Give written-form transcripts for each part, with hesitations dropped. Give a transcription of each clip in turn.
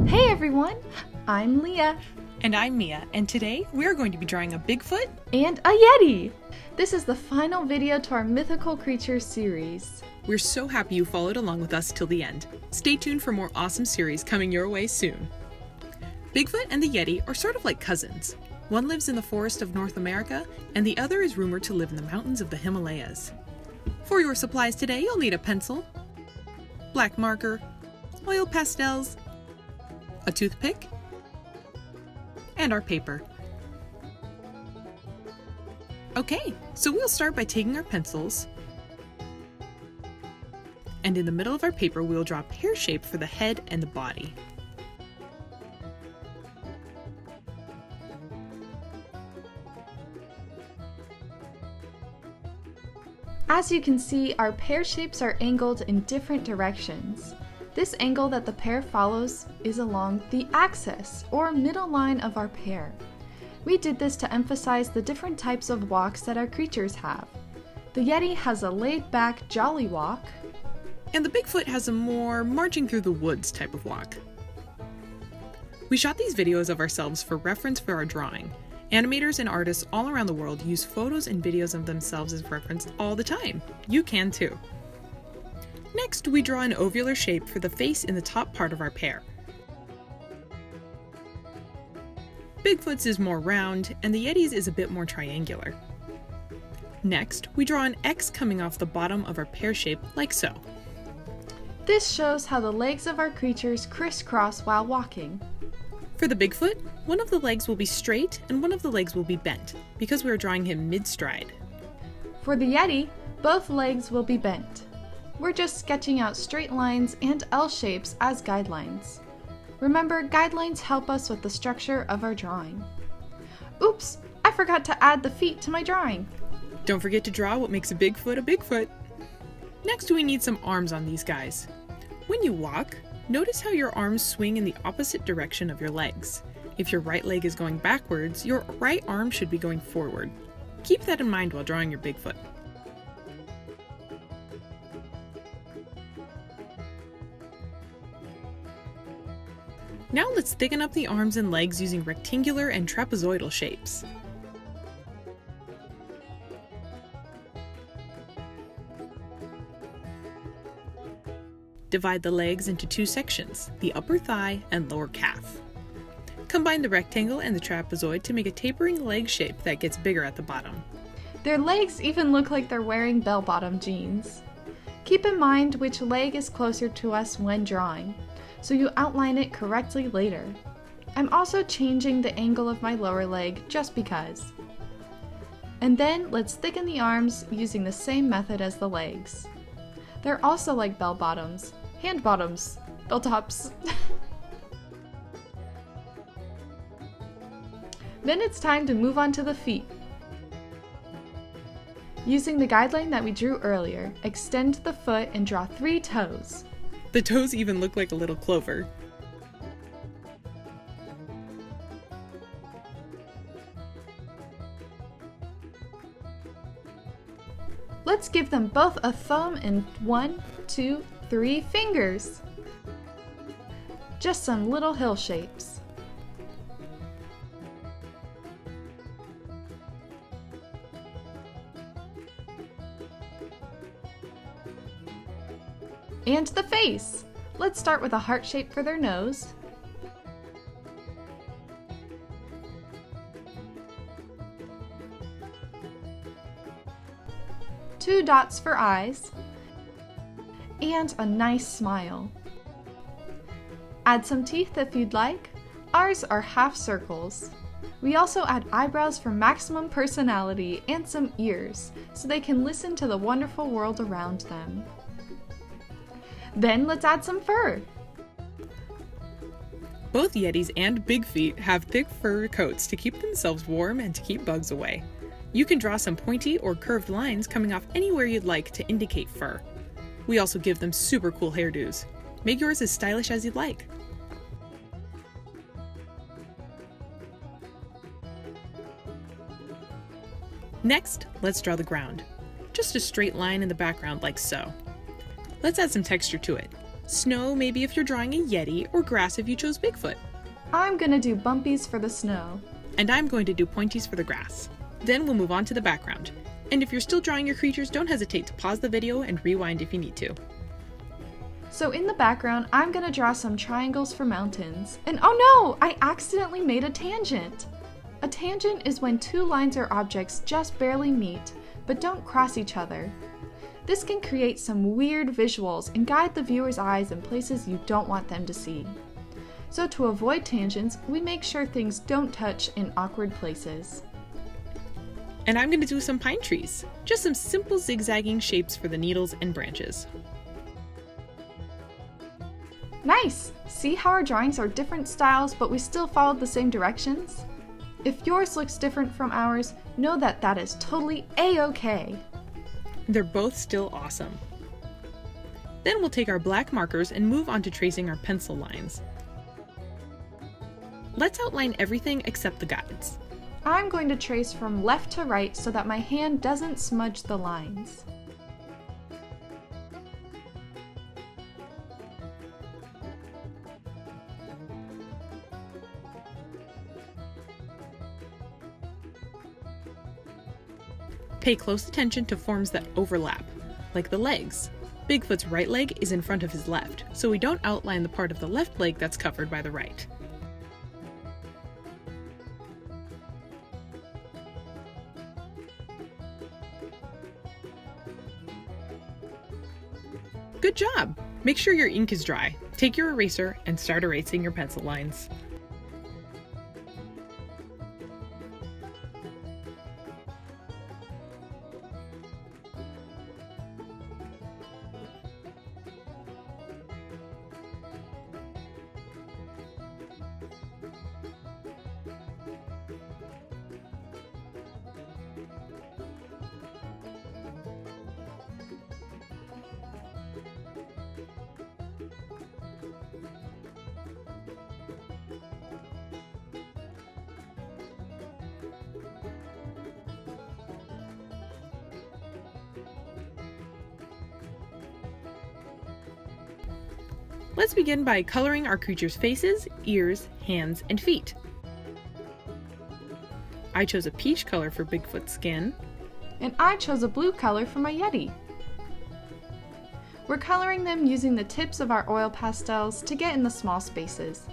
Hey everyone, I'm Lea. And I'm Mia, and today we are going to be drawing a Bigfoot and a Yeti. This is the final video to our Mythical Creatures series. We're so happy you followed along with us till the end. Stay tuned for more awesome series coming your way soon. Bigfoot and the Yeti are sort of like cousins. One lives in the forest of North America, and the other is rumored to live in the mountains of the Himalayas. For your supplies today, you'll need a pencil, black marker, oil pastels, a toothpick, and our paper. Okay, so we'll start by taking our pencils, and in the middle of our paper we'll draw a pear shape for the head and the body. As you can see, our pear shapes are angled in different directions. This angle that the pear follows is along the axis, or middle line of our pear. We did this to emphasize the different types of walks that our creatures have. The Yeti has a laid-back, jolly walk, and the Bigfoot has a more marching through the woods type of walk. We shot these videos of ourselves for reference for our drawing. Animators and artists all around the world use photos and videos of themselves as reference all the time. You can too. Next, we draw an ovular shape for the face in the top part of our pear. Bigfoot's is more round, and the Yeti's is a bit more triangular. Next, we draw an X coming off the bottom of our pear shape, like so. This shows how the legs of our creatures crisscross while walking. For the Bigfoot, one of the legs will be straight and one of the legs will be bent, because we are drawing him mid-stride. For the Yeti, both legs will be bent. We're just sketching out straight lines and L shapes as guidelines. Remember, guidelines help us with the structure of our drawing. Oops, I forgot to add the feet to my drawing. Don't forget to draw what makes a Bigfoot a Bigfoot. Next, we need some arms on these guys. When you walk, notice how your arms swing in the opposite direction of your legs. If your right leg is going backwards, your right arm should be going forward. Keep that in mind while drawing your Bigfoot. Now let's thicken up the arms and legs using rectangular and trapezoidal shapes. Divide the legs into two sections, the upper thigh and lower calf. Combine the rectangle and the trapezoid to make a tapering leg shape that gets bigger at the bottom. Their legs even look like they're wearing bell-bottom jeans. Keep in mind which leg is closer to us when drawing, so you outline it correctly later. I'm also changing the angle of my lower leg just because. And then let's thicken the arms using the same method as the legs. They're also like bell bottoms, hand bottoms, bell tops. Then it's time to move on to the feet. Using the guideline that we drew earlier, extend the foot and draw 3 toes. The toes even look like a little clover. Let's give them both a thumb and 1, 2, 3 fingers. Just some little hill shapes. And the face! Let's start with a heart shape for their nose. Two dots for eyes. And a nice smile. Add some teeth if you'd like. Ours are half circles. We also add eyebrows for maximum personality and some ears, so they can listen to the wonderful world around them. Then let's add some fur. Both Yetis and Big Feet have thick fur coats to keep themselves warm and to keep bugs away. You can draw some pointy or curved lines coming off anywhere you'd like to indicate fur. We also give them super cool hairdos. Make yours as stylish as you'd like. Next, let's draw the ground. just a straight line in the background like so. Let's add some texture to it. Snow maybe if you're drawing a Yeti, or grass if you chose Bigfoot. I'm gonna do bumpies for the snow. And I'm going to do pointies for the grass. Then we'll move on to the background. And if you're still drawing your creatures, don't hesitate to pause the video and rewind if you need to. So in the background, I'm gonna draw some triangles for mountains. And oh no! I accidentally made a tangent! A tangent is when two lines or objects just barely meet, but don't cross each other. This can create some weird visuals and guide the viewer's eyes in places you don't want them to see. So to avoid tangents, we make sure things don't touch in awkward places. And I'm going to do some pine trees. Just some simple zigzagging shapes for the needles and branches. Nice! See how our drawings are different styles, but we still followed the same directions? If yours looks different from ours, know that that is totally A-okay. They're both still awesome. Then we'll take our black markers and move on to tracing our pencil lines. Let's outline everything except the guides. I'm going to trace from left to right so that my hand doesn't smudge the lines. Pay close attention to forms that overlap, like the legs. Bigfoot's right leg is in front of his left, so we don't outline the part of the left leg that's covered by the right. Good job! Make sure your ink is dry. Take your eraser and start erasing your pencil lines. Let's begin by coloring our creature's faces, ears, hands, and feet. I chose a peach color for Bigfoot's skin. And I chose a blue color for my Yeti. We're coloring them using the tips of our oil pastels to get in the small spaces.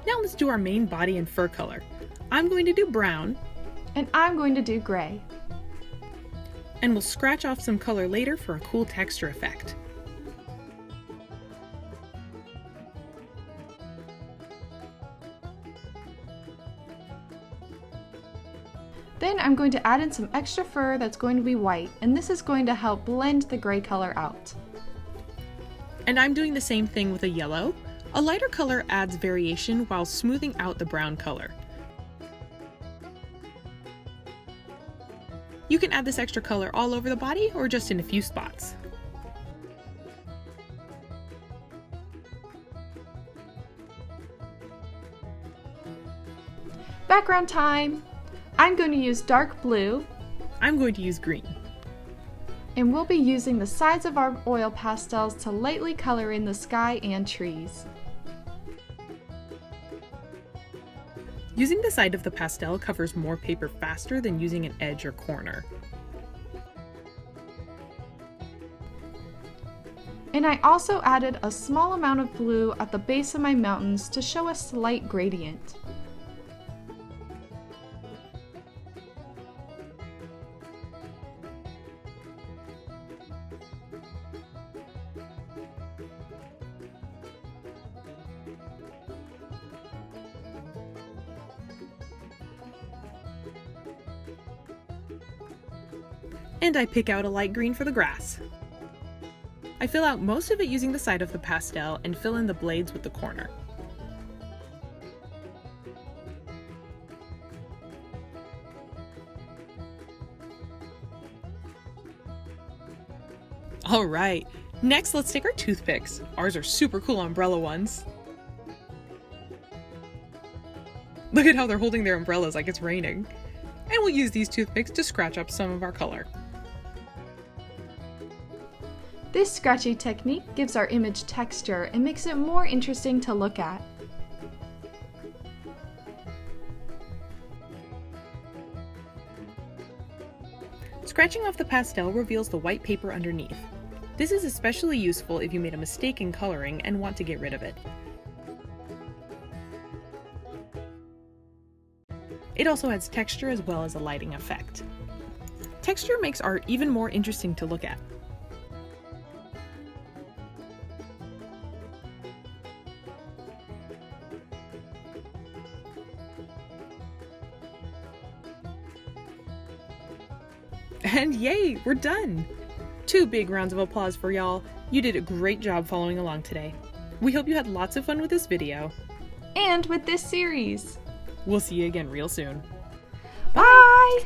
Now let's do our main body and fur color. I'm going to do brown. And I'm going to do gray. And we'll scratch off some color later for a cool texture effect. Then I'm going to add in some extra fur that's going to be white, and this is going to help blend the gray color out. And I'm doing the same thing with a yellow. A lighter color adds variation while smoothing out the brown color. You can add this extra color all over the body or just in a few spots. Background time! I'm going to use dark blue. I'm going to use green. And we'll be using the sides of our oil pastels to lightly color in the sky and trees. Using the side of the pastel covers more paper faster than using an edge or corner. And I also added a small amount of blue at the base of my mountains to show a slight gradient. And I pick out a light green for the grass. I fill out most of it using the side of the pastel and fill in the blades with the corner. Alright, next let's take our toothpicks. Ours are super cool umbrella ones. Look at how they're holding their umbrellas like it's raining. And we'll use these toothpicks to scratch up some of our color. This scratchy technique gives our image texture and makes it more interesting to look at. Scratching off the pastel reveals the white paper underneath. This is especially useful if you made a mistake in coloring and want to get rid of it. It also adds texture as well as a lighting effect. Texture makes art even more interesting to look at. And yay, we're done! 2 big rounds of applause for y'all. You did a great job following along today. We hope you had lots of fun with this video. And with this series. We'll see you again real soon. Bye!